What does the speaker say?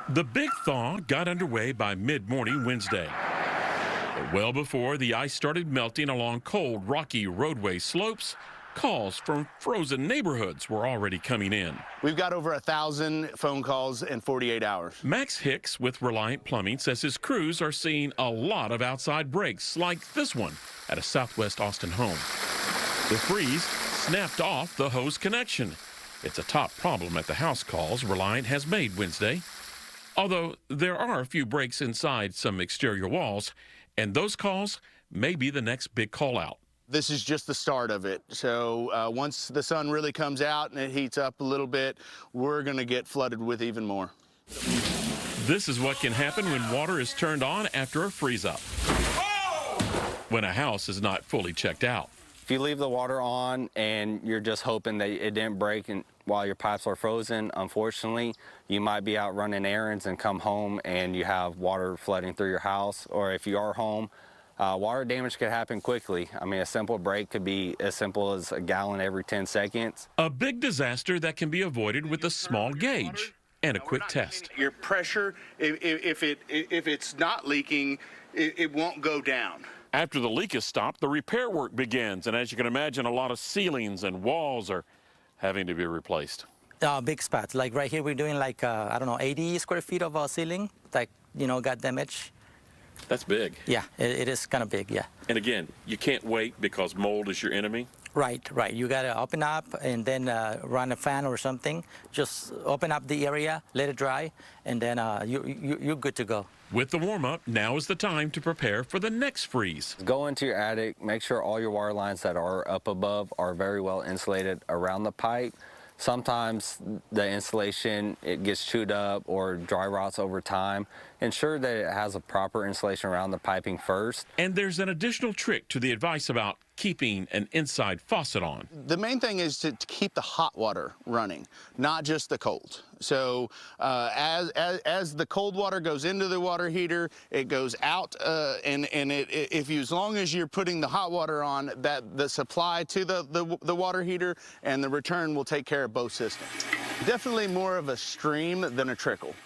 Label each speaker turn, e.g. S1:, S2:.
S1: The big thaw got underway by mid-morning Wednesday. But well before the ice started melting along cold, rocky roadway slopes, calls from frozen neighborhoods were already coming in.
S2: We've got over 1,000 phone calls in 48 hours.
S1: Max Hicks with Reliant Plumbing says his crews are seeing a lot of outside breaks like this one at a Southwest Austin home. The freeze snapped off the hose connection. It's a top problem at the house calls Reliant has made Wednesday. Although there are a few breaks inside some exterior walls, and those calls may be the next big call out.
S2: This is just the start of it. So once the sun really comes out and it heats up a little bit, we're going to get flooded with even more.
S1: This is what can happen when water is turned on after a freeze up. When a house is not fully checked out.
S3: If you leave the water on and you're just hoping that it didn't break while your pipes are frozen, unfortunately, you might be out running errands and come home and you have water flooding through your house. Or if you are home, water damage could happen quickly. I mean, a simple break could be as simple as a gallon every 10 seconds.
S1: A big disaster that can be avoided with a small gauge and a quick test.
S2: Your pressure, if it's not leaking, it won't go down.
S1: After the leak is stopped, the repair work begins, and as you can imagine, a lot of ceilings and walls are having to be replaced.
S4: Big spots, like right here, we're doing like, I don't know, 80 square feet of ceiling, like, got damaged.
S1: That's big.
S4: Yeah, it is kind of big, yeah.
S1: And again, you can't wait because mold is your enemy?
S4: Right. You got to open up and then run a fan or something. Just open up the area, let it dry, and then you're good to go.
S1: With the warm-up, now is the time to prepare for the next freeze.
S3: Go into your attic, make sure all your water lines that are up above are very well insulated around the pipe. Sometimes the insulation, it gets chewed up or dry rots over time. Ensure that it has a proper insulation around the piping first.
S1: And there's an additional trick to the advice about keeping an inside faucet on.
S2: The main thing is to keep the hot water running, not just the cold. So as the cold water goes into the water heater, it goes out, as long as you're putting the hot water on, that the supply to the water heater and the return will take care of both systems. Definitely more of a stream than a trickle.